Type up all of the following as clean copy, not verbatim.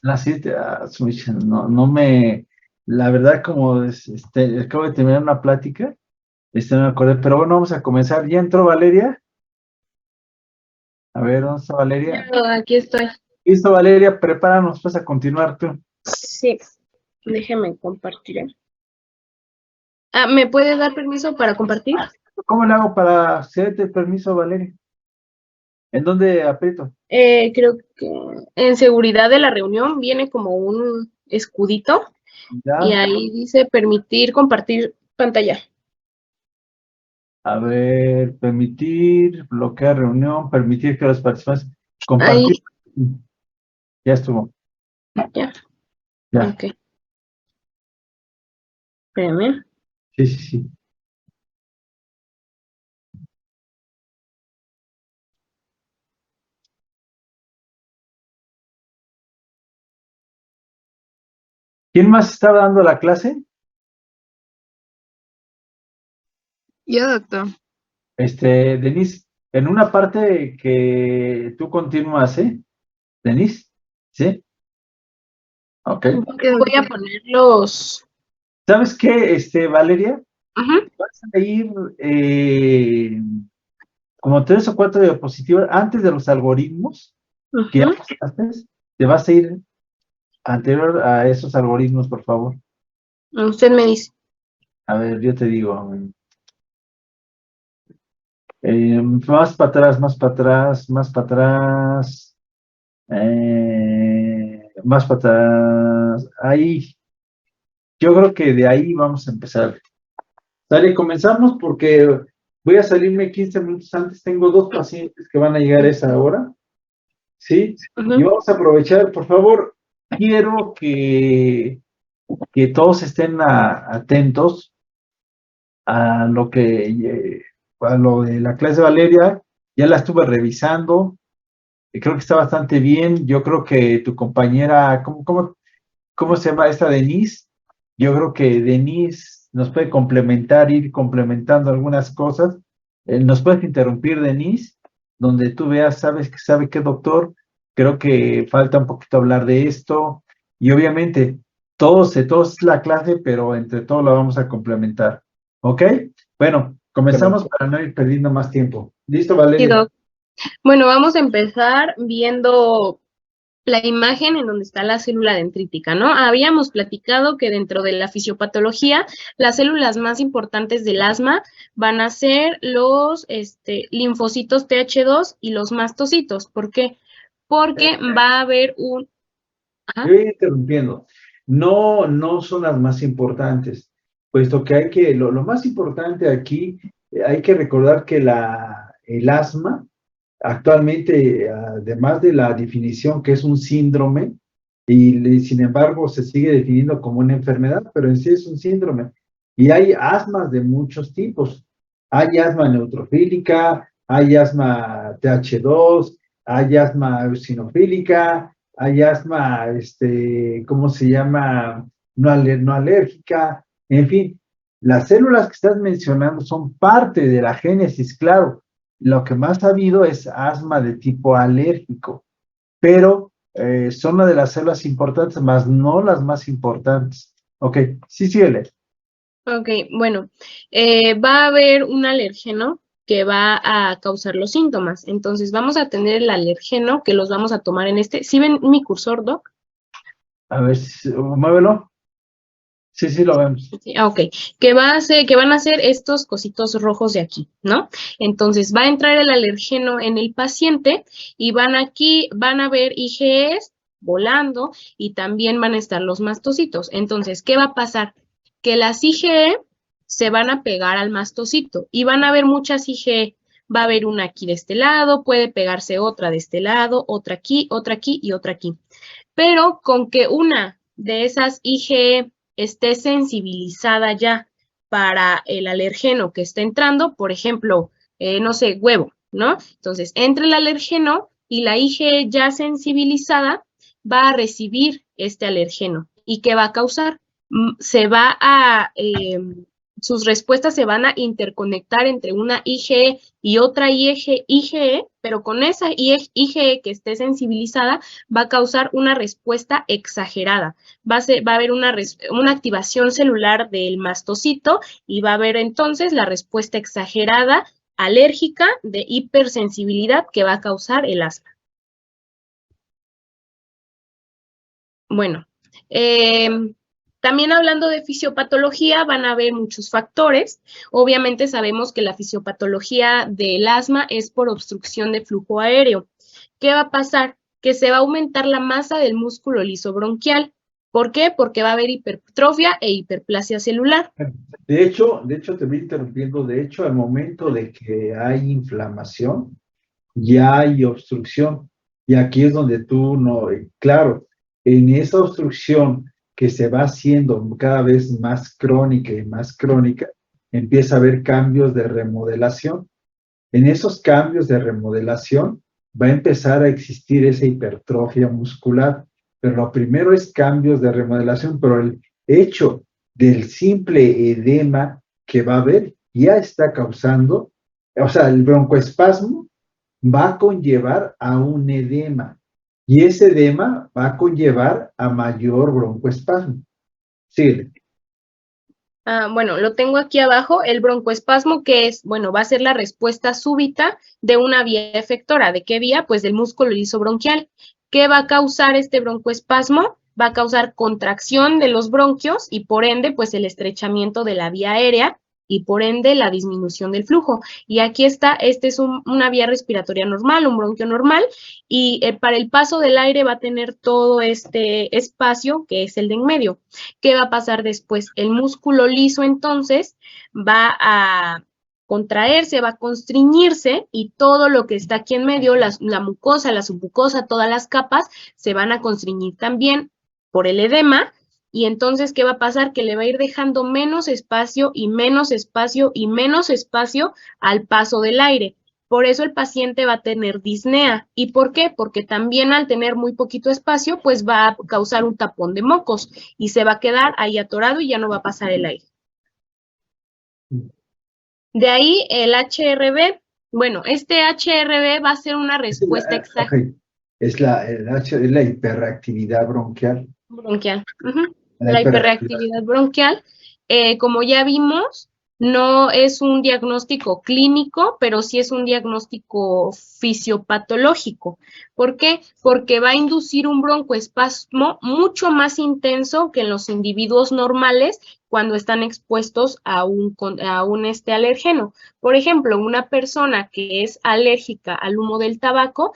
Las 7, no me, la verdad como acabo de terminar una plática, no me acordé, pero bueno, vamos a comenzar. ¿Ya entró Valeria? A ver, ¿dónde está Valeria? Yo aquí estoy. Listo, Valeria, prepáranos pues a continuar tú. Sí, déjeme compartir. ¿Me puede dar permiso para compartir? ¿Cómo le hago para hacerte el permiso, Valeria? ¿En dónde aprieto? Creo que en seguridad de la reunión viene como un escudito y Ya, ahí dice permitir compartir pantalla. a ver, permitir, bloquear reunión, permitir que los participantes Ahí, compartir. Ya estuvo, ya, ya, ok. Espérame. sí, sí, sí. ¿Quién más estaba dando la clase? Yo, doctor. Denise, en una parte que tú continúas, ¿eh? Denise, ¿sí? Ok. Voy a poner los... ¿Sabes qué, Valeria? Ujú, Vas a ir como 3 o 4 diapositivas antes de los algoritmos que ya ujú. pasaste, te vas a ir anterior a esos algoritmos, por favor. Usted me dice. A ver, yo te digo, más para atrás, más para atrás, más para atrás, más para atrás, ahí, yo creo que de ahí vamos a empezar. Dale, comenzamos porque voy a salirme 15 minutos antes, tengo 2 pacientes que van a llegar a esa hora, ¿sí? Y Ujú. vamos a aprovechar, por favor, quiero que todos estén atentos a lo a lo de la clase de Valeria, ya la estuve revisando, y creo que está bastante bien. Yo creo que tu compañera, ¿cómo se llama esta Denise? Yo creo que Denise nos puede complementar, ir complementando algunas cosas. Nos puedes interrumpir, Denise, donde tú veas, sabe qué doctor, creo que falta un poquito hablar de esto. Y obviamente, todos es la clase, pero entre todos la vamos a complementar. ¿Ok? Bueno, comenzamos para no ir perdiendo más tiempo. ¿Listo, Sí, Valeria? doc. Bueno, vamos a empezar viendo la imagen en donde está la célula dendrítica, ¿no? Habíamos platicado que dentro de la fisiopatología, las células más importantes del asma van a ser los linfocitos TH2 y los mastocitos. ¿Por qué? Porque va a haber un... Yo Ajá. voy interrumpiendo. No, no son las más importantes, puesto que lo más importante aquí, hay que recordar que el asma, actualmente, además de la definición que es un síndrome, sin embargo se sigue definiendo como una enfermedad, pero en sí es un síndrome. Y hay asmas de muchos tipos. Hay asma neutrofílica, hay asma TH2, hay asma eosinofílica, hay asma, ¿cómo se llama? No alérgica, en fin, las células que estás mencionando son parte de la génesis, claro. Lo que más ha habido es asma de tipo alérgico, pero son una de las células importantes, más no las más importantes. Ok, sí, síguele. Ok, bueno, va a haber un alérgeno que va a causar los síntomas. Entonces, vamos a tener el alérgeno que los vamos a tomar en este. ¿Sí ven mi cursor, Doc? A ver, muévelo. Sí, sí, lo vemos. Sí, ok, que van a ser estos cositos rojos de aquí, ¿no? Entonces, va a entrar el alérgeno en el paciente y van a ver IgEs volando y también van a estar los mastocitos. Entonces, ¿qué va a pasar? Que las IgE se van a pegar al mastocito y van a haber muchas IgE. Va a haber una aquí de este lado, puede pegarse otra de este lado, otra aquí y otra aquí. Pero con que una de esas IgE esté sensibilizada ya para el alergeno que está entrando, por ejemplo, no sé, huevo, ¿no? Entonces, entra el alergeno y la IgE ya sensibilizada va a recibir este alergeno. ¿Y qué va a causar? Se va a sus respuestas se van a interconectar entre una IgE y otra IgE, pero con esa IgE que esté sensibilizada va a causar una respuesta exagerada. Va a haber una activación celular del mastocito y va a haber entonces la respuesta exagerada alérgica de hipersensibilidad que va a causar el asma. Bueno, también hablando de fisiopatología, van a haber muchos factores. Obviamente sabemos que la fisiopatología del asma es por obstrucción de flujo aéreo. ¿Qué va a pasar? Que se va a aumentar la masa del músculo liso bronquial. ¿Por qué? Porque va a haber hipertrofia e hiperplasia celular. De hecho, te voy interrumpiendo, de hecho, al momento de que hay inflamación, ya hay obstrucción. Y aquí es donde tú no, claro, en esa obstrucción que se va haciendo cada vez más crónica y más crónica, empieza a haber cambios de remodelación. En esos cambios de remodelación va a empezar a existir esa hipertrofia muscular, pero lo primero es cambios de remodelación, pero el hecho del simple edema que va a haber ya está causando, o sea, el broncoespasmo va a conllevar a un edema y ese edema va a conllevar a mayor broncoespasmo. Sí. Bueno, lo tengo aquí abajo, el broncoespasmo, que es, bueno, va a ser la respuesta súbita de una vía efectora. ¿De qué vía? Pues del músculo liso bronquial. ¿Qué va a causar este broncoespasmo? Va a causar contracción de los bronquios y por ende, pues el estrechamiento de la vía aérea y por ende la disminución del flujo. Y aquí está, este es una vía respiratoria normal, un bronquio normal, y para el paso del aire va a tener todo este espacio que es el de en medio. ¿Qué va a pasar después? El músculo liso entonces va a contraerse, va a constriñirse y todo lo que está aquí en medio, la mucosa, la submucosa, todas las capas se van a constriñir también por el edema. Y entonces, ¿qué va a pasar? Que le va a ir dejando menos espacio y menos espacio y menos espacio al paso del aire. Por eso el paciente va a tener disnea. ¿Y por qué? Porque también al tener muy poquito espacio, pues va a causar un tapón de mocos y se va a quedar ahí atorado y ya no va a pasar el aire. De ahí el HRV. Bueno, este HRV va a ser una respuesta exacta. Okay. Es la hiperreactividad bronquial. Bronquial. La hiperreactividad bronquial, como ya vimos, no es un diagnóstico clínico, pero sí es un diagnóstico fisiopatológico. ¿Por qué? Porque va a inducir un broncoespasmo mucho más intenso que en los individuos normales cuando están expuestos a un alergeno. Por ejemplo, una persona que es alérgica al humo del tabaco,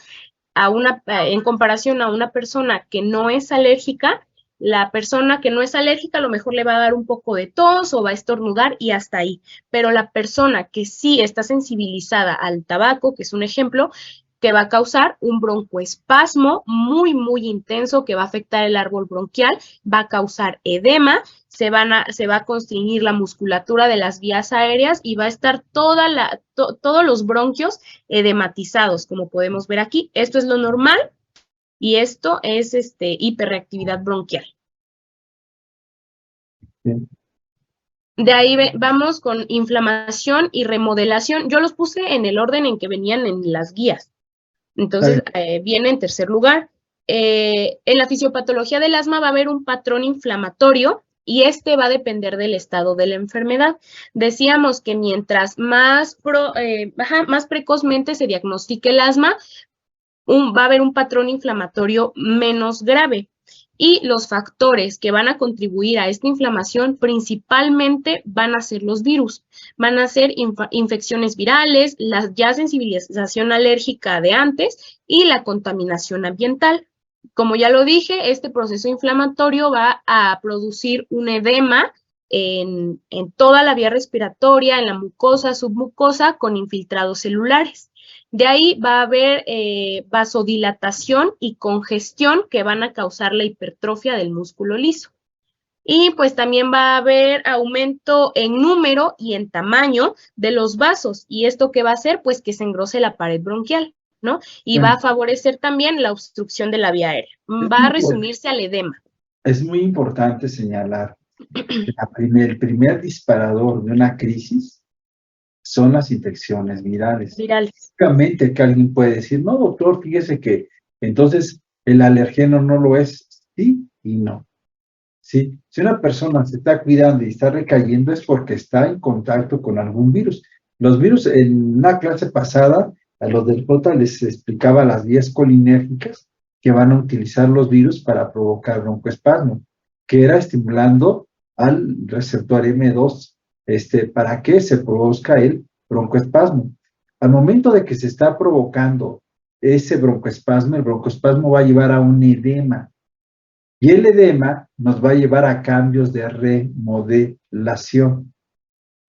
en comparación a una persona que no es alérgica, la persona que no es alérgica a lo mejor le va a dar un poco de tos o va a estornudar y hasta ahí. Pero la persona que sí está sensibilizada al tabaco, que es un ejemplo, que va a causar un broncoespasmo muy, muy intenso que va a afectar el árbol bronquial, va a causar edema, se va a constreñir la musculatura de las vías aéreas y va a estar todos los bronquios edematizados, como podemos ver aquí. Esto es lo normal. Y esto es hiperreactividad bronquial. Bien. De ahí vamos con inflamación y remodelación. Yo los puse en el orden en que venían en las guías. Entonces, viene en tercer lugar. En la fisiopatología del asma va a haber un patrón inflamatorio y este va a depender del estado de la enfermedad. Decíamos que mientras más precozmente se diagnostique el asma, va a haber un patrón inflamatorio menos grave. Y los factores que van a contribuir a esta inflamación principalmente van a ser los virus. Van a ser infecciones virales, la ya sensibilización alérgica de antes y la contaminación ambiental. Como ya lo dije, este proceso inflamatorio va a producir un edema en toda la vía respiratoria, en la mucosa, submucosa, con infiltrados celulares. De ahí va a haber vasodilatación y congestión que van a causar la hipertrofia del músculo liso. Y pues también va a haber aumento en número y en tamaño de los vasos. ¿Y esto qué va a hacer? Pues que se engrose la pared bronquial, ¿no? Y va a favorecer también la obstrucción de la vía aérea. Va a resumirse al edema. Es muy importante señalar El primer disparador de una crisis son las infecciones virales. Virales. Únicamente que alguien puede decir, no, doctor, fíjese que entonces el alergeno no lo es, sí y no. ¿Sí? Si una persona se está cuidando y está recayendo es porque está en contacto con algún virus. Los virus, en una clase pasada, a los del J les explicaba las vías colinérgicas que van a utilizar los virus para provocar broncoespasmo, que era estimulando al receptor M2, para que se produzca el broncoespasmo. Al momento de que se está provocando ese broncoespasmo, el broncoespasmo va a llevar a un edema, y el edema nos va a llevar a cambios de remodelación.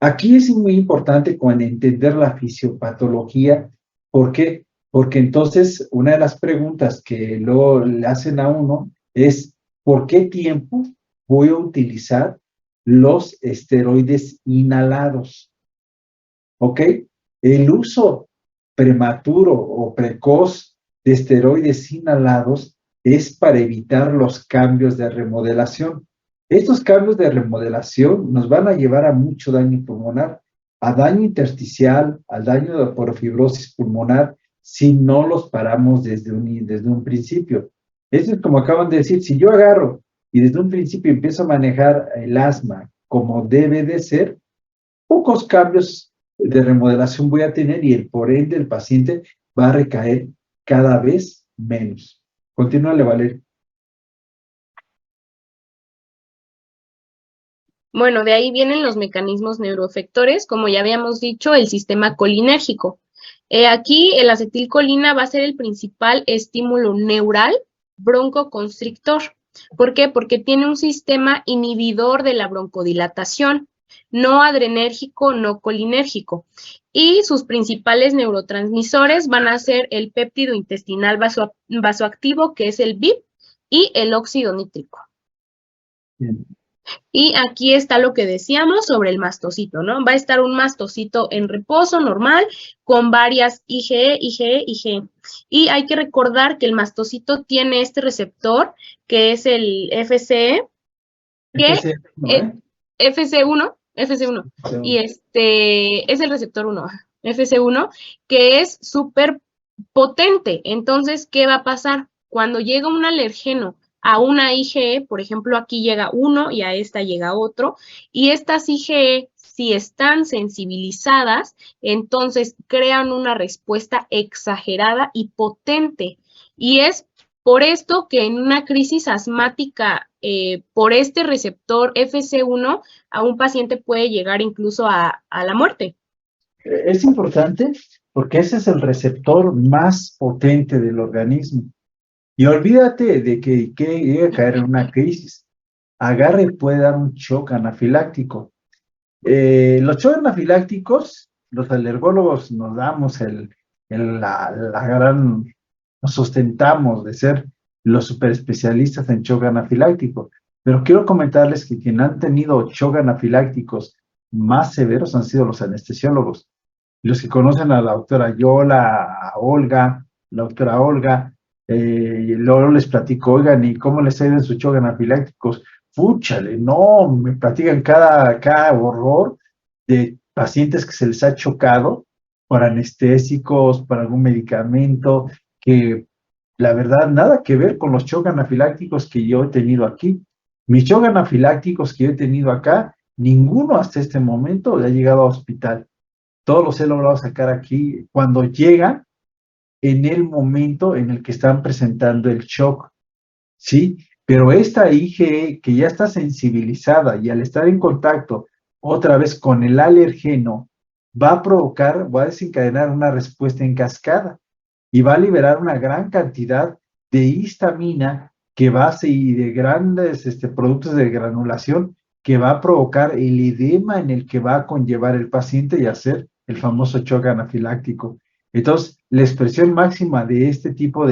Aquí es muy importante entender la fisiopatología. ¿Por qué? Porque entonces una de las preguntas que luego le hacen a uno es, ¿por qué tiempo voy a utilizar los esteroides inhalados? ¿Ok? El uso prematuro o precoz de esteroides inhalados es para evitar los cambios de remodelación. Estos cambios de remodelación nos van a llevar a mucho daño pulmonar, a daño intersticial, al daño de porofibrosis pulmonar, si no los paramos desde un principio. Eso es como acaban de decir, si yo agarro y desde un principio empiezo a manejar el asma como debe de ser, pocos cambios de remodelación voy a tener y por ende el paciente va a recaer cada vez menos. Continúale, Valeria. Bueno, de ahí vienen los mecanismos neuroefectores, como ya habíamos dicho, el sistema colinérgico. Aquí el acetilcolina va a ser el principal estímulo neural broncoconstrictor. ¿Por qué? Porque tiene un sistema inhibidor de la broncodilatación, no adrenérgico, no colinérgico. Y sus principales neurotransmisores van a ser el péptido intestinal vasoactivo, que es el BIP, y el óxido nítrico. Bien. Y aquí está lo que decíamos sobre el mastocito, ¿no? Va a estar un mastocito en reposo normal con varias IgE, IgE, IgE. Y hay que recordar que el mastocito tiene este receptor que es el FCE, que FC1, FC1, y es el receptor 1, FC1, que es súper potente. Entonces, ¿qué va a pasar? Cuando llega un alergeno a una IgE, por ejemplo, aquí llega uno y a esta llega otro, y estas IgE, si están sensibilizadas, entonces crean una respuesta exagerada y potente. Y es por esto que en una crisis asmática por este receptor FC1 a un paciente puede llegar incluso a la muerte. Es importante porque ese es el receptor más potente del organismo. Y olvídate de que llegue a caer en una crisis. Agarre y puede dar un shock anafiláctico. Los shocks anafilácticos, los alergólogos nos damos nos sustentamos de ser los superespecialistas en shock anafiláctico. Pero quiero comentarles que quienes han tenido shock anafilácticos más severos han sido los anestesiólogos. Los que conocen a la doctora Yola, a Olga, la doctora Olga, y luego les platico, oigan, ¿y cómo les ha ido en sus shock anafilácticos? Fúchale, no, me platican cada horror de pacientes que se les ha chocado por anestésicos, por algún medicamento, que la verdad nada que ver con los shock anafilácticos que yo he tenido aquí. Mis shock anafilácticos que yo he tenido acá, ninguno hasta este momento ha llegado a hospital. Todos los he logrado sacar aquí cuando llegan en el momento en el que están presentando el shock, ¿sí? Pero esta IgE que ya está sensibilizada y al estar en contacto otra vez con el alergeno, va a desencadenar una respuesta en cascada y va a liberar una gran cantidad de histamina y de grandes productos de granulación que va a provocar el edema en el que va a conllevar el paciente y hacer el famoso shock anafiláctico. Entonces, la expresión máxima de este tipo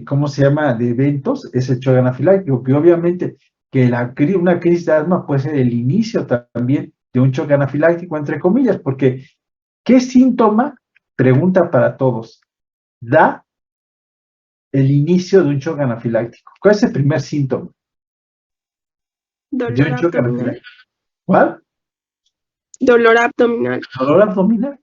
¿cómo se llama?, de eventos es el shock anafiláctico, que obviamente que una crisis de asma puede ser el inicio también de un shock anafiláctico, entre comillas, porque ¿qué síntoma? Pregunta para todos. Da el inicio de un shock anafiláctico. ¿Cuál es el primer síntoma? de Dolor un choque abdominal. anafiláctico. ¿Cuál? Dolor abdominal. Dolor abdominal.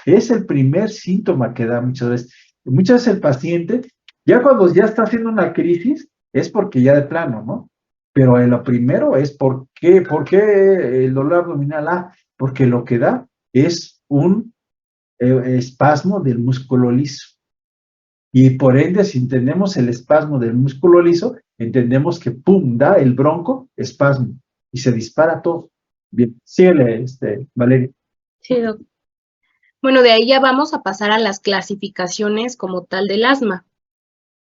Es el primer síntoma que da muchas veces. Muchas veces el paciente, ya cuando ya está haciendo una crisis, es porque ya de plano, ¿no? Pero lo primero es ¿por qué el dolor abdominal? Porque lo que da es un espasmo del músculo liso. Y por ende, si entendemos el espasmo del músculo liso, entendemos que ¡pum! Da el bronco espasmo y se dispara todo. Bien, síguele, Valeria. Sí, doctor. Bueno, de ahí ya vamos a pasar a las clasificaciones como tal del asma.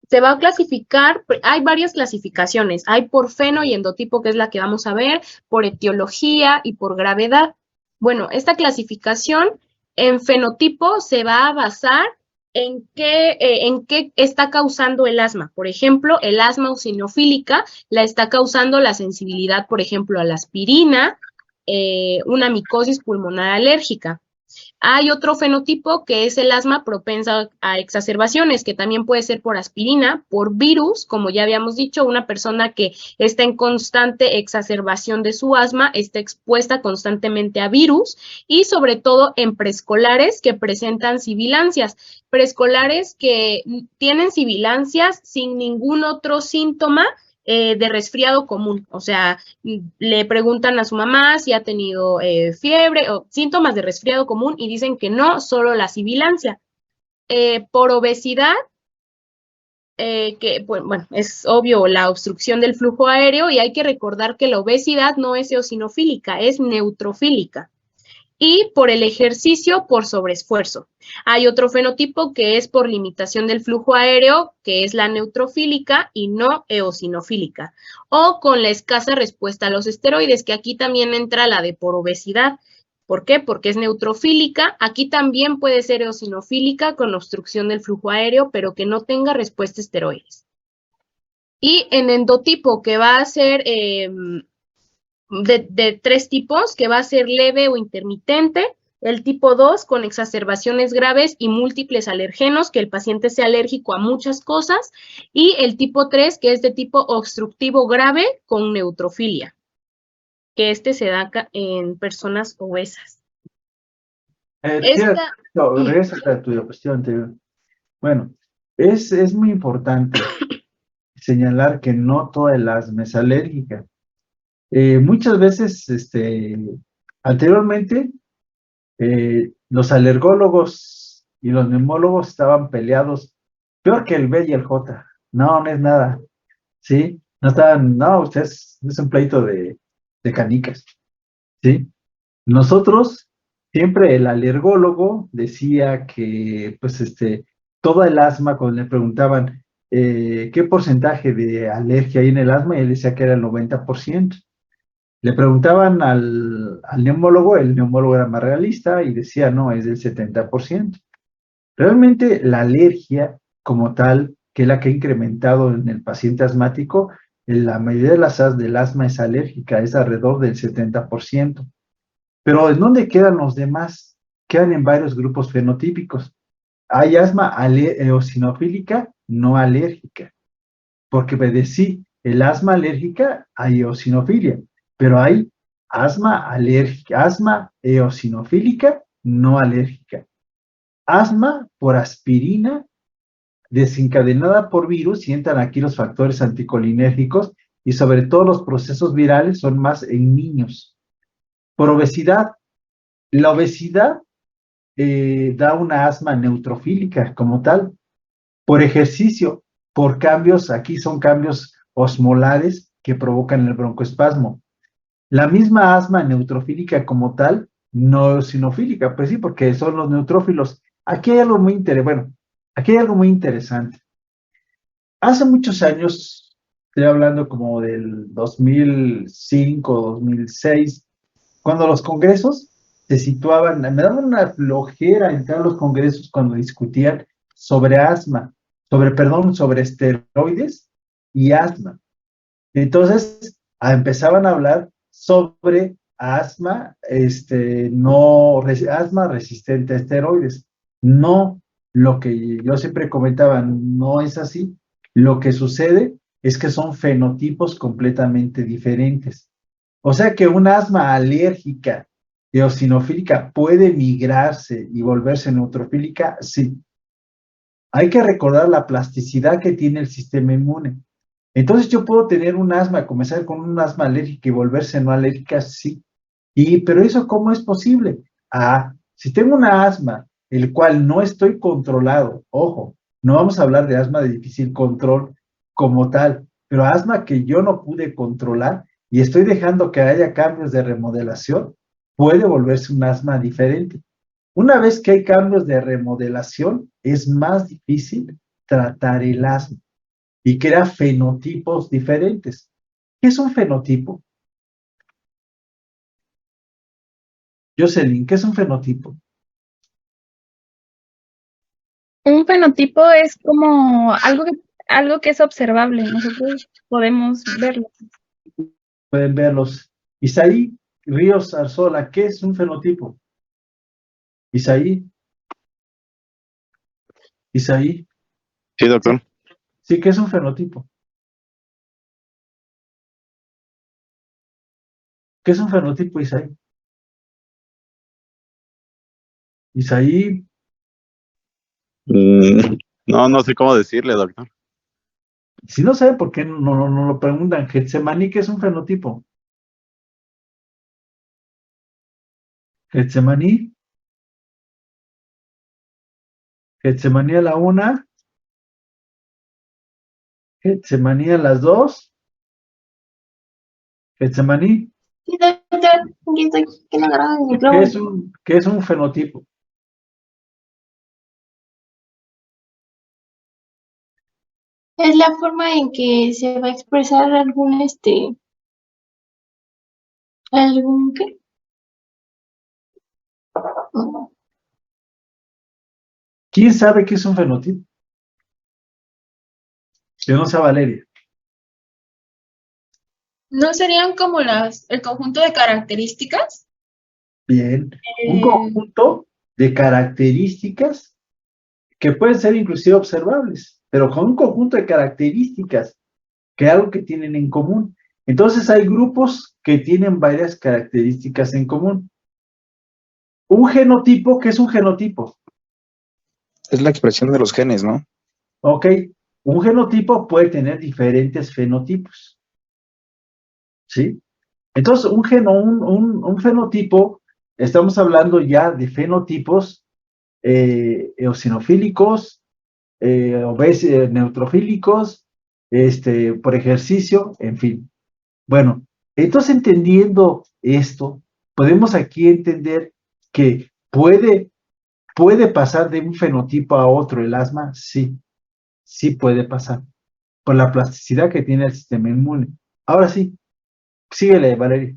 Se va a clasificar, hay varias clasificaciones, hay por feno y endotipo, que es la que vamos a ver, por etiología y por gravedad. Bueno, esta clasificación en fenotipo se va a basar en qué está causando el asma. Por ejemplo, el asma eosinofílica la está causando la sensibilidad, por ejemplo, a la aspirina, una micosis pulmonar alérgica. Hay otro fenotipo que es el asma propensa a exacerbaciones, que también puede ser por aspirina, por virus, como ya habíamos dicho, una persona que está en constante exacerbación de su asma está expuesta constantemente a virus y sobre todo en preescolares que presentan sibilancias, preescolares que tienen sibilancias sin ningún otro síntoma de resfriado común, o sea, le preguntan a su mamá si ha tenido fiebre o síntomas de resfriado común y dicen que no, solo la sibilancia. Por obesidad, que pues, bueno, es obvio la obstrucción del flujo aéreo y hay que recordar que la obesidad no es eosinofílica, es neutrofílica. Y por el ejercicio, por sobreesfuerzo. Hay otro fenotipo que es por limitación del flujo aéreo, que es la neutrofílica y no eosinofílica. O con la escasa respuesta a los esteroides, que aquí también entra la de por obesidad. ¿Por qué? Porque es neutrofílica. Aquí también puede ser eosinofílica con obstrucción del flujo aéreo, pero que no tenga respuesta a esteroides. Y en endotipo, que va a ser de tres tipos, que va a ser leve o intermitente, el tipo 2 con exacerbaciones graves y múltiples alergenos, que el paciente sea alérgico a muchas cosas, y el tipo 3 que es de tipo obstructivo grave con neutrofilia, que se da en personas obesas. Regresa a tu cuestión anterior. Bueno, es muy importante señalar que no toda el asma es alérgica. Muchas veces, anteriormente, los alergólogos y los neumólogos estaban peleados, peor que el B y el J. No, no es nada, ¿sí? No estaban, no, usted es un pleito de canicas, ¿sí? Nosotros, siempre el alergólogo decía que, pues, toda el asma, cuando le preguntaban qué porcentaje de alergia hay en el asma, él decía que era el 90%. Le preguntaban al neumólogo, el neumólogo era más realista y decía, no, es del 70%. Realmente la alergia como tal, que es la que ha incrementado en el paciente asmático, en la mayoría de del asma es alérgica, es alrededor del 70%. Pero ¿en dónde quedan los demás? Quedan en varios grupos fenotípicos. Hay asma eosinofílica no alérgica, porque de sí, el asma alérgica hay eosinofilia, pero hay asma alérgica, asma eosinofílica no alérgica. Asma por aspirina desencadenada por virus, y entran aquí los factores anticolinérgicos y sobre todo los procesos virales son más en niños. Por obesidad, la obesidad da una asma neutrofílica como tal. Por ejercicio, por cambios, aquí son cambios osmolares que provocan el broncoespasmo. La misma asma neutrofílica como tal, no eosinofílica, pues sí, porque son los neutrófilos. Aquí hay algo muy interesante. Hace muchos años, estoy hablando como del 2005, 2006, cuando los congresos se situaban, me daban una flojera entrar a los congresos cuando discutían sobre asma, sobre esteroides y asma. Entonces, empezaban a hablar sobre asma, asma resistente a esteroides. No, lo que yo siempre comentaba, no es así. Lo que sucede es que son fenotipos completamente diferentes. O sea que un asma alérgica eosinofílica puede migrarse y volverse neutrofílica, sí. Hay que recordar la plasticidad que tiene el sistema inmune. Entonces yo puedo tener un asma, comenzar con un asma alérgica y volverse no alérgica, sí. Pero eso, ¿cómo es posible? Si tengo una asma, el cual no estoy controlado, ojo, no vamos a hablar de asma de difícil control como tal, pero asma que yo no pude controlar y estoy dejando que haya cambios de remodelación, puede volverse un asma diferente. Una vez que hay cambios de remodelación, es más difícil tratar el asma y crea fenotipos diferentes. ¿Qué es un fenotipo? Jocelyn, ¿qué es un fenotipo? Un fenotipo es como algo que es observable, nosotros podemos verlo. Pueden verlos. Isaí Ríos Arzola, ¿qué es un fenotipo? Isaí. Sí, doctor. Sí, ¿qué es un fenotipo? ¿Qué es un fenotipo, Isaí? Isaí, No sé cómo decirle, doctor. si no saben por qué no lo preguntan, Getsemaní, ¿qué es un fenotipo? Getsemaní, Getsemaní a la 1, Getsemaní a las 2, Getsemaní, Sí, doctor, aquí estoy, que le agarraron el micrófono. ¿qué es un fenotipo? Es la forma en que se va a expresar algún qué. ¿Quién sabe qué es un fenotipo? Que no sea Valeria. ¿No serían como el conjunto de características? Bien, un conjunto de características que pueden ser inclusive observables, pero con un conjunto de características que algo que tienen en común. Entonces hay grupos que tienen varias características en común. Un genotipo, ¿qué es un genotipo? Es la expresión de los genes, ¿no? Ok, un genotipo puede tener diferentes fenotipos, ¿sí? Entonces, un fenotipo, estamos hablando ya de fenotipos eosinofílicos, neutrofílicos, por ejercicio, en fin. Bueno, entonces entendiendo esto, podemos aquí entender que puede pasar de un fenotipo a otro el asma, sí puede pasar, por la plasticidad que tiene el sistema inmune. Ahora sí, síguele, Valeria.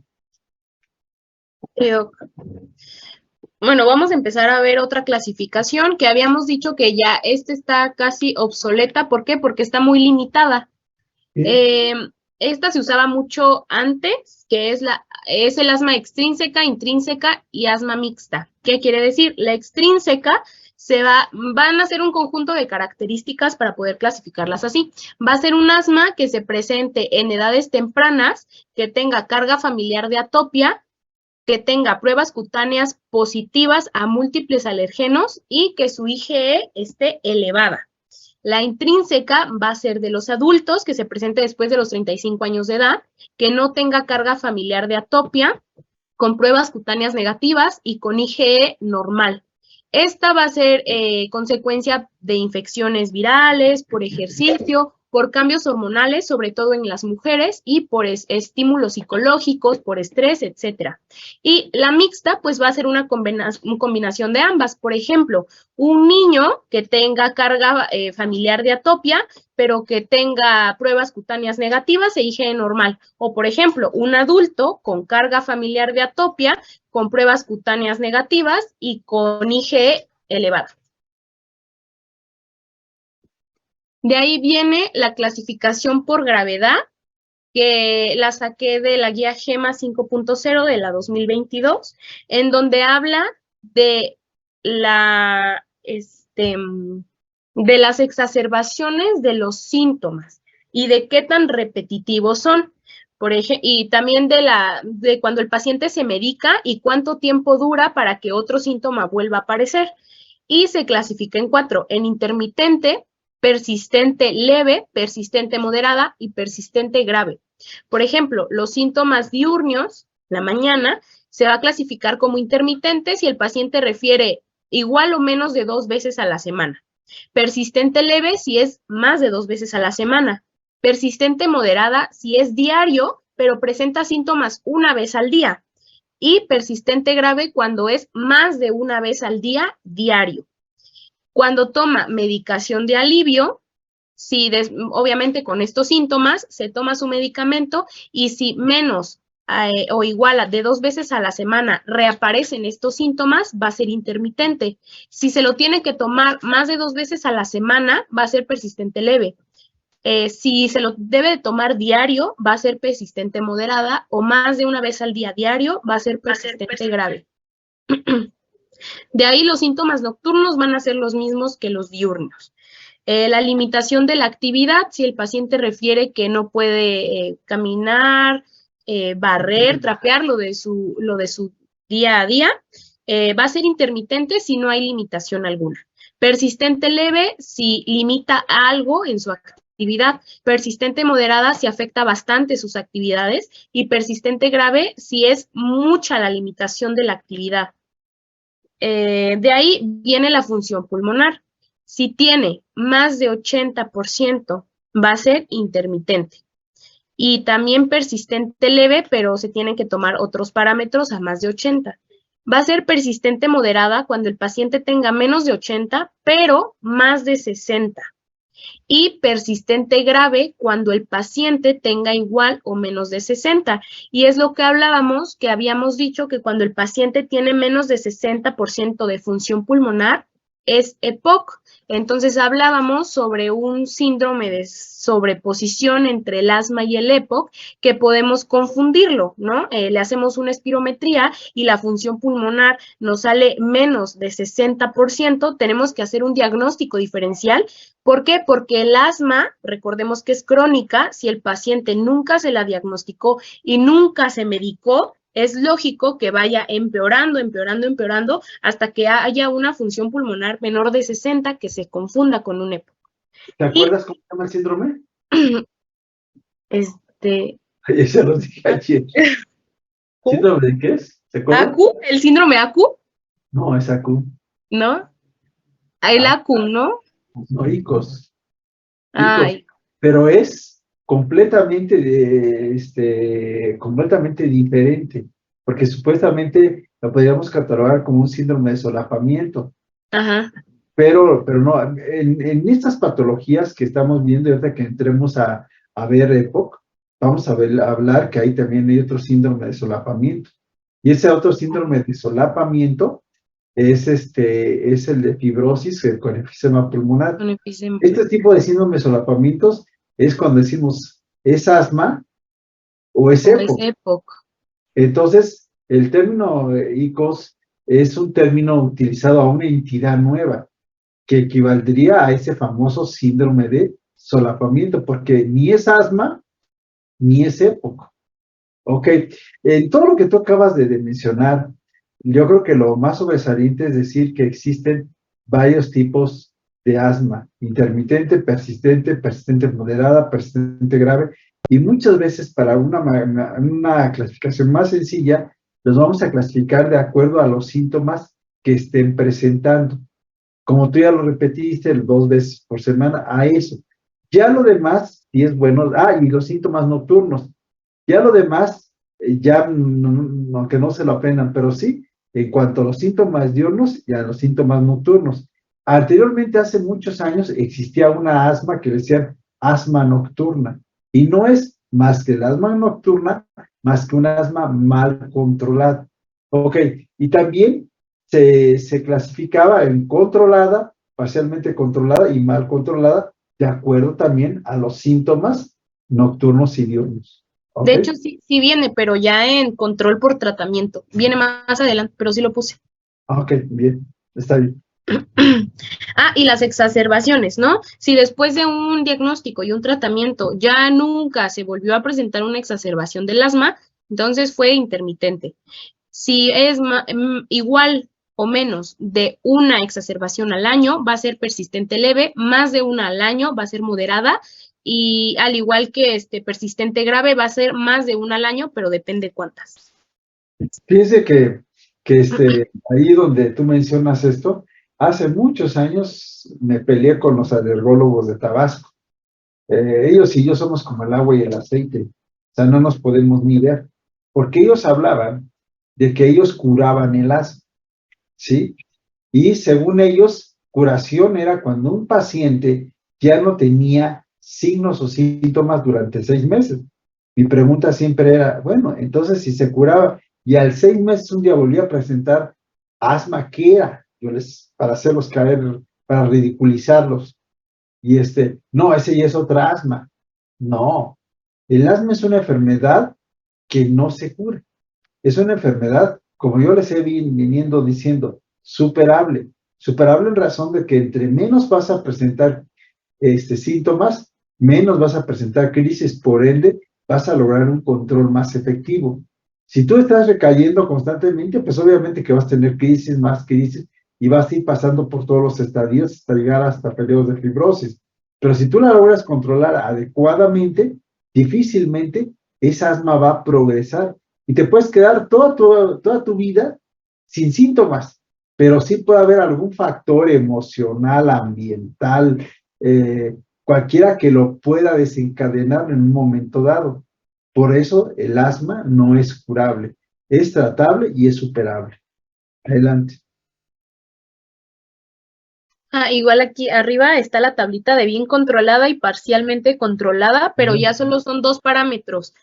Bueno, vamos a empezar a ver otra clasificación que habíamos dicho que ya está casi obsoleta. ¿Por qué? Porque está muy limitada. Esta se usaba mucho antes, que es el asma extrínseca, intrínseca y asma mixta. ¿Qué quiere decir? La extrínseca van a ser un conjunto de características para poder clasificarlas así. Va a ser un asma que se presente en edades tempranas, que tenga carga familiar de atopia, que tenga pruebas cutáneas positivas a múltiples alergenos y que su IgE esté elevada. La intrínseca va a ser de los adultos, que se presente después de los 35 años de edad, que no tenga carga familiar de atopia, con pruebas cutáneas negativas y con IgE normal. Esta va a ser consecuencia de infecciones virales, por ejercicio, por cambios hormonales, sobre todo en las mujeres, y por estímulos psicológicos, por estrés, etc. Y la mixta, pues va a ser una combinación de ambas. Por ejemplo, un niño que tenga carga familiar de atopia, pero que tenga pruebas cutáneas negativas e IgE normal. O, por ejemplo, un adulto con carga familiar de atopia, con pruebas cutáneas negativas y con IgE elevada. De ahí viene la clasificación por gravedad, que la saqué de la guía GEMA 5.0 de la 2022, en donde habla de las exacerbaciones de los síntomas y de qué tan repetitivos son. y también de cuando el paciente se medica y cuánto tiempo dura para que otro síntoma vuelva a aparecer. Y se clasifica en 4, en intermitente, persistente leve, persistente moderada y persistente grave. Por ejemplo, los síntomas diurnos, la mañana, se va a clasificar como intermitente si el paciente refiere igual o menos de 2 veces a la semana. Persistente leve si es más de 2 veces a la semana. Persistente moderada si es diario, pero presenta síntomas una vez al día. Y persistente grave cuando es más de una vez al día diario. Cuando toma medicación de alivio, si obviamente con estos síntomas se toma su medicamento y si menos o igual a de 2 veces a la semana reaparecen estos síntomas, va a ser intermitente. Si se lo tiene que tomar más de 2 veces a la semana, va a ser persistente leve. Si se lo debe de tomar diario, va a ser persistente moderada, o más de una vez al día diario, va a ser persistente grave. De ahí los síntomas nocturnos van a ser los mismos que los diurnos. La limitación de la actividad, si el paciente refiere que no puede caminar, barrer, trapear, lo de su día a día, va a ser intermitente si no hay limitación alguna. Persistente leve si limita algo en su actividad. Persistente moderada si afecta bastante sus actividades y persistente grave si es mucha la limitación de la actividad. De ahí viene la función pulmonar. Si tiene más de 80%, va a ser intermitente. Y también persistente leve, pero se tienen que tomar otros parámetros a más de 80. Va a ser persistente moderada cuando el paciente tenga menos de 80, pero más de 60. Y persistente grave cuando el paciente tenga igual o menos de 60. Y es lo que hablábamos, que habíamos dicho que cuando el paciente tiene menos de 60% de función pulmonar, es EPOC. Entonces hablábamos sobre un síndrome de sobreposición entre el asma y el EPOC, que podemos confundirlo, ¿no? Le hacemos una espirometría y la función pulmonar nos sale menos de 60%, tenemos que hacer un diagnóstico diferencial. ¿Por qué? Porque el asma, recordemos que es crónica, si el paciente nunca se la diagnosticó y nunca se medicó, es lógico que vaya empeorando hasta que haya una función pulmonar menor de 60 que se confunda con un EPOC. ¿Te acuerdas cómo se llama el síndrome? Ya lo dije ayer. ¿Síndrome de qué es? ¿Se acuerdan? ¿ACU? ¿El síndrome ACU? No, es ACU. ¿No? El ACU, ¿no? No, ICOS. Ay. Pero es completamente diferente, porque supuestamente lo podríamos catalogar como un síndrome de solapamiento. Ajá. Pero no, en estas patologías que estamos viendo, ahorita que entremos a ver EPOC, vamos a hablar que ahí también hay otro síndrome de solapamiento. Y ese otro síndrome de solapamiento es el de fibrosis con enfisema pulmonar. Este tipo de síndrome de solapamientos es cuando decimos, ¿es asma o es EPOC? Entonces, el término ICOS es un término utilizado a una entidad nueva, que equivaldría a ese famoso síndrome de solapamiento, porque ni es asma, ni es EPOC. Ok, en todo lo que tú acabas de mencionar, yo creo que lo más sobresaliente es decir que existen varios tipos de asma: intermitente, persistente moderada, persistente grave, y muchas veces para una clasificación más sencilla, los vamos a clasificar de acuerdo a los síntomas que estén presentando. Como tú ya lo repetiste 2 veces por semana, a eso. Ya lo demás, si es bueno, y los síntomas nocturnos. Ya lo demás, aunque no se lo aprendan, pero sí, en cuanto a los síntomas diurnos y a los síntomas nocturnos. Anteriormente, hace muchos años, existía una asma que decían asma nocturna, y no es más que el asma nocturna, más que un asma mal controlada. Ok, y también se clasificaba en controlada, parcialmente controlada y mal controlada, de acuerdo también a los síntomas nocturnos y diurnos. ¿Okay? De hecho, sí viene, pero ya en control por tratamiento. Viene más adelante, pero sí lo puse. Ok, bien, está bien. Y las exacerbaciones, ¿no? Si después de un diagnóstico y un tratamiento ya nunca se volvió a presentar una exacerbación del asma, entonces fue intermitente. Si es igual o menos de una exacerbación al año, va a ser persistente leve, más de una al año va a ser moderada, y al igual que persistente grave va a ser más de una al año, pero depende cuántas. Fíjense que ahí donde tú mencionas esto, hace muchos años me peleé con los alergólogos de Tabasco. Ellos y yo somos como el agua y el aceite, o sea, no nos podemos ni ver, porque ellos hablaban de que ellos curaban el asma, ¿sí? Y según ellos, curación era cuando un paciente ya no tenía signos o síntomas durante 6 meses. Mi pregunta siempre era, bueno, entonces si se curaba y al 6 meses un día volvía a presentar asma, ¿qué era? Para hacerlos caer, para ridiculizarlos. Y no, ese ya es otra asma. No, el asma es una enfermedad que no se cura. Es una enfermedad, como yo les he viniendo diciendo, superable. Superable en razón de que entre menos vas a presentar síntomas, menos vas a presentar crisis, por ende, vas a lograr un control más efectivo. Si tú estás recayendo constantemente, pues obviamente que vas a tener crisis, más crisis, y vas a ir pasando por todos los estadios hasta llegar hasta periodos de fibrosis. Pero si tú la logras controlar adecuadamente, difícilmente esa asma va a progresar y te puedes quedar toda tu vida sin síntomas, pero sí puede haber algún factor emocional, ambiental, cualquiera que lo pueda desencadenar en un momento dado. Por eso el asma no es curable, es tratable y es superable. Adelante. Igual aquí arriba está la tablita de bien controlada y parcialmente controlada, pero ya solo son 2 parámetros.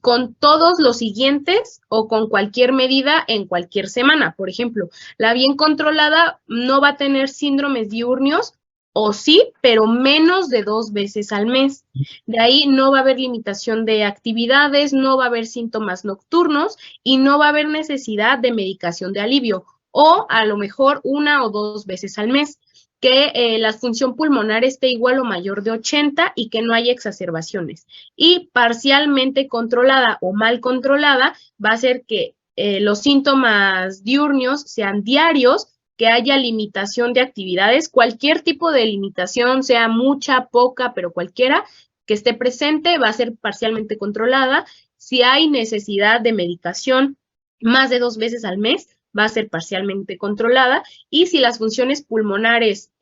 Con todos los siguientes o con cualquier medida en cualquier semana. Por ejemplo, la bien controlada no va a tener síndromes diurnios, o sí, pero menos de 2 veces al mes. De ahí no va a haber limitación de actividades, no va a haber síntomas nocturnos y no va a haber necesidad de medicación de alivio, o a lo mejor 1 o 2 veces al mes. Que la función pulmonar esté igual o mayor de 80 y que no haya exacerbaciones. Y parcialmente controlada o mal controlada va a ser que los síntomas diurnios sean diarios, que haya limitación de actividades, cualquier tipo de limitación, sea mucha, poca, pero cualquiera que esté presente va a ser parcialmente controlada. Si hay necesidad de medicación más de 2 veces al mes, va a ser parcialmente controlada, y si las funciones pulmonares,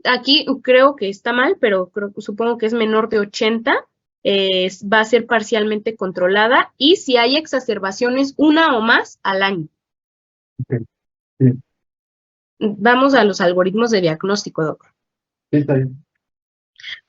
aquí creo que está mal, pero supongo que es menor de 80, va a ser parcialmente controlada, y si hay exacerbaciones 1 o más al año. Okay. Sí. Vamos a los algoritmos de diagnóstico, doctor. Sí, está bien.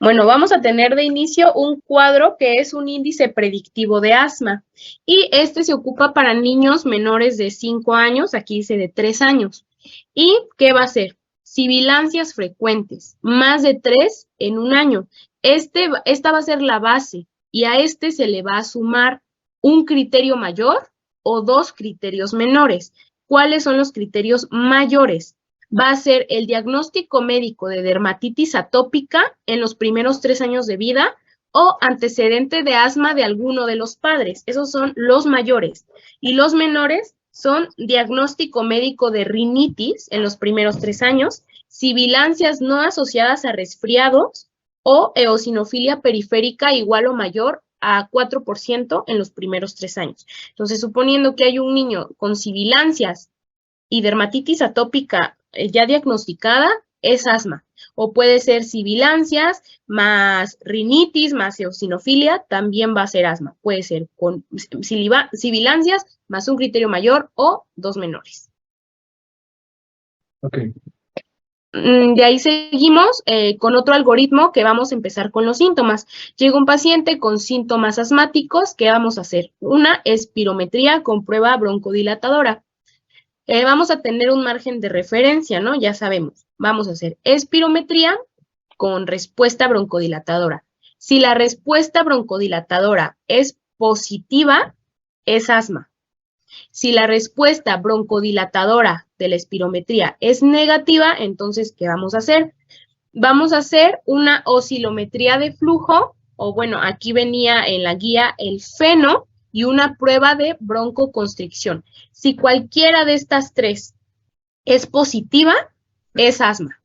Bueno, vamos a tener de inicio un cuadro que es un índice predictivo de asma, y se ocupa para niños menores de 5 años, aquí dice de 3 años. ¿Y qué va a ser? Sibilancias frecuentes, más de 3 en un año. Esta va a ser la base, y a se le va a sumar un criterio mayor o 2 criterios menores. ¿Cuáles son los criterios mayores? Va a ser el diagnóstico médico de dermatitis atópica en los primeros 3 años de vida o antecedente de asma de alguno de los padres. Esos son los mayores. Y los menores son diagnóstico médico de rinitis en los primeros 3 años, sibilancias no asociadas a resfriados o eosinofilia periférica igual o mayor a 4% en los primeros 3 años. Entonces, suponiendo que hay un niño con sibilancias y dermatitis atópica ya diagnosticada, es asma. O puede ser sibilancias más rinitis más eosinofilia, también va a ser asma. Puede ser con sibilancias más un criterio mayor o 2 menores. Ok. De ahí seguimos con otro algoritmo que vamos a empezar con los síntomas. Llega un paciente con síntomas asmáticos, ¿qué vamos a hacer? Una espirometría con prueba broncodilatadora. Vamos a tener un margen de referencia, ¿no? Ya sabemos, vamos a hacer espirometría con respuesta broncodilatadora. Si la respuesta broncodilatadora es positiva, es asma. Si la respuesta broncodilatadora de la espirometría es negativa, entonces, ¿qué vamos a hacer? Vamos a hacer una oscilometría de flujo, o bueno, aquí venía en la guía el feno y una prueba de broncoconstricción. Si cualquiera de estas tres es positiva, es asma.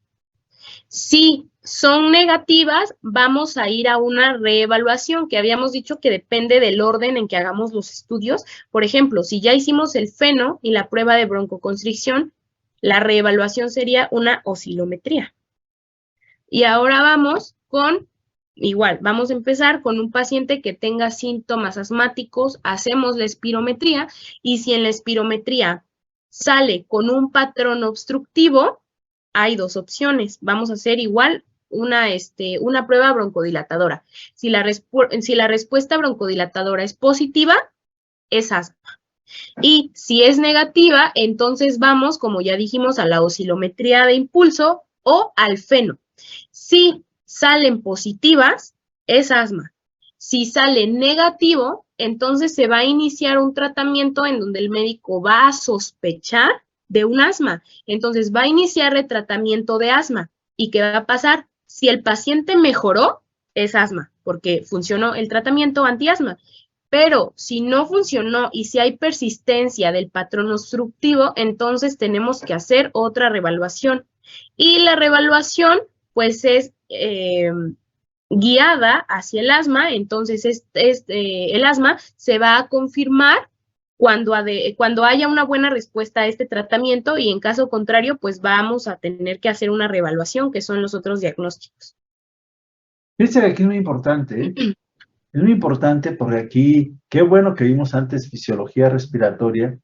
Si son negativas, vamos a ir a una reevaluación, que habíamos dicho que depende del orden en que hagamos los estudios. Por ejemplo, si ya hicimos el feno y la prueba de broncoconstricción, la reevaluación sería una oscilometría. Y ahora vamos con, igual, vamos a empezar con un paciente que tenga síntomas asmáticos, hacemos la espirometría, y si en la espirometría sale con un patrón obstructivo, hay dos opciones. Vamos a hacer igual una prueba broncodilatadora. Si la respuesta broncodilatadora es positiva, es asma. Y si es negativa, entonces vamos, como ya dijimos, a la oscilometría de impulso o al feno. Si salen positivas, es asma. Si sale negativo, entonces se va a iniciar un tratamiento en donde el médico va a sospechar de un asma. Entonces va a iniciar el tratamiento de asma. ¿Y qué va a pasar? Si el paciente mejoró, es asma, porque funcionó el tratamiento antiasma. Pero si no funcionó y si hay persistencia del patrón obstructivo, entonces tenemos que hacer otra reevaluación. Y la reevaluación, pues, es guiada hacia el asma. Entonces el asma se va a confirmar cuando haya una buena respuesta a este tratamiento, y en caso contrario, pues vamos a tener que hacer una reevaluación, que son los otros diagnósticos. Fíjense que aquí es muy importante, ¿eh? Es muy importante porque aquí, qué bueno que vimos antes fisiología respiratoria,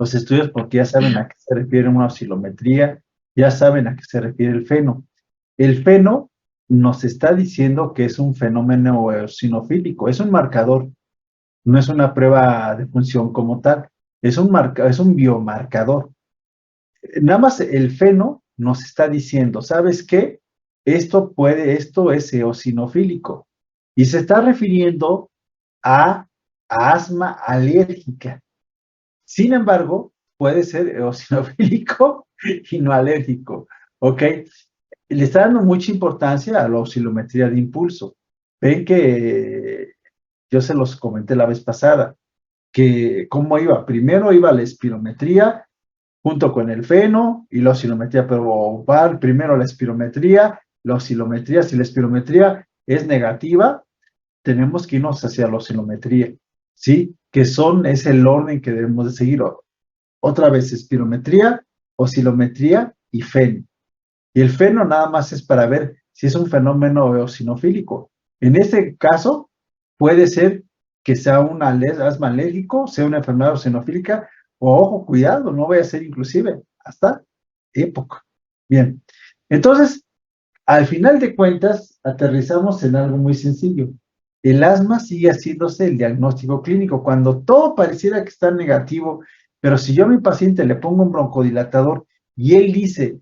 los estudios, porque ya saben a qué se refiere una oscilometría, ya saben a qué se refiere el feno. El feno nos está diciendo que es un fenómeno eosinofílico, es un marcador, no es una prueba de función como tal, es un biomarcador. Nada más el feno nos está diciendo, ¿sabes qué? Esto es eosinofílico. Y se está refiriendo a asma alérgica. Sin embargo, puede ser eosinofílico y no alérgico, ¿ok? Le está dando mucha importancia a la oscilometría de impulso. Ven que yo se los comenté la vez pasada, que cómo iba. Primero iba la espirometría junto con el feno y la oscilometría, pero va primero la espirometría, la oscilometría. Si la espirometría es negativa, tenemos que irnos hacia la oscilometría, ¿sí? Que es el orden que debemos de seguir. Otra vez, espirometría, oscilometría y feno. Y el feno nada más es para ver si es un fenómeno eosinofílico. En este caso, puede ser que sea un asma alérgico, sea una enfermedad eosinofílica, o ojo, cuidado, no vaya a ser inclusive hasta época. Bien, entonces, al final de cuentas, aterrizamos en algo muy sencillo. El asma sigue haciéndose el diagnóstico clínico. Cuando todo pareciera que está negativo, pero si yo a mi paciente le pongo un broncodilatador y él dice,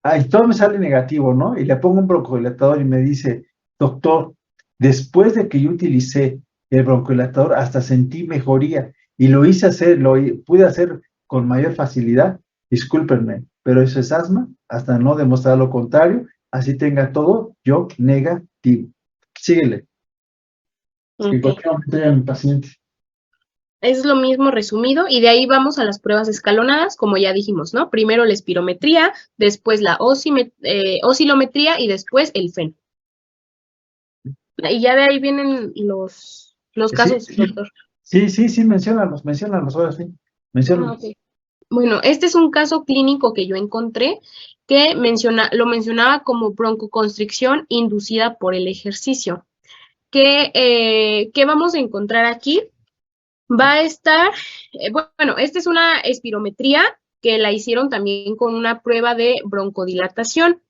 ay, todo me sale negativo, ¿no? Y le pongo un broncodilatador y me dice, doctor, después de que yo utilicé el broncodilatador, hasta sentí mejoría y lo pude hacer con mayor facilidad, discúlpenme, pero eso es asma, hasta no demostrar lo contrario, así tenga todo yo negativo. Síguele. Okay. En cualquier momento ya mi paciente. Es lo mismo resumido, y de ahí vamos a las pruebas escalonadas, como ya dijimos, ¿no? Primero la espirometría, después la oscilometría y después el feno. Y ya de ahí vienen los casos, Sí, doctor. Sí, menciónalos, ahora sí. Menciónalos. Okay. Bueno, este es un caso clínico que yo encontré que lo mencionaba como broncoconstricción inducida por el ejercicio. ¿Qué vamos a encontrar aquí? Va a estar, bueno, esta es una espirometría que la hicieron también con una prueba de broncodilatación.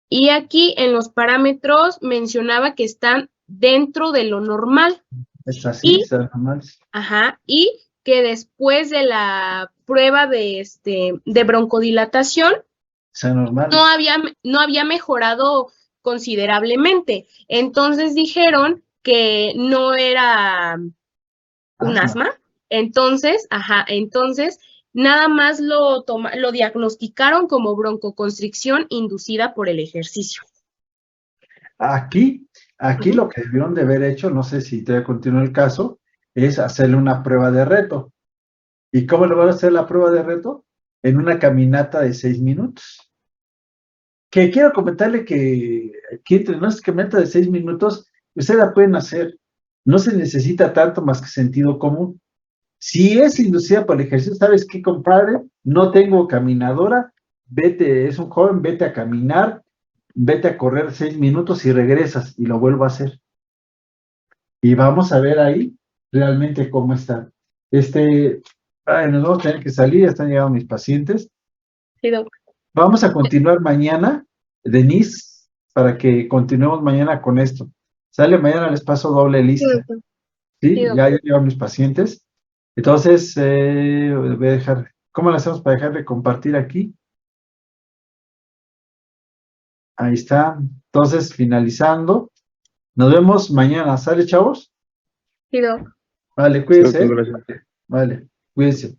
Y aquí en los parámetros mencionaba que están dentro de lo normal. Es así, está normal. Ajá, y que después de la prueba de broncodilatación normal. no había mejorado considerablemente. Entonces dijeron que no era un asma, Entonces, nada más lo diagnosticaron como broncoconstricción inducida por el ejercicio. Aquí Ujú. lo que debieron de haber hecho, no sé si todavía continúa el caso, es hacerle una prueba de reto. ¿Y cómo le van a hacer la prueba de reto? En una caminata de 6 minutos. Que quiero comentarle que aquí entre nosotros, caminata de 6 minutos, ustedes la pueden hacer. No se necesita tanto más que sentido común. Si es inducida por el ejercicio, ¿sabes qué, compadre? No tengo caminadora, vete, es un joven, vete a caminar, vete a correr 6 minutos y regresas y lo vuelvo a hacer. Y vamos a ver ahí realmente cómo está. Nos vamos a tener que salir, ya están llegando mis pacientes. Sí, doc. Vamos a continuar mañana, Denise, para que continuemos mañana con esto. Sale mañana, les paso doble lista. ¿Sí? Sí, Ya llevan mis pacientes. Entonces, voy a dejar, ¿cómo lo hacemos para dejar de compartir aquí? Ahí está. Entonces, finalizando. Nos vemos mañana. ¿Sale, chavos? Sí, doc. Vale, Sí, cuídense. doctor, gracias. Vale, cuídense.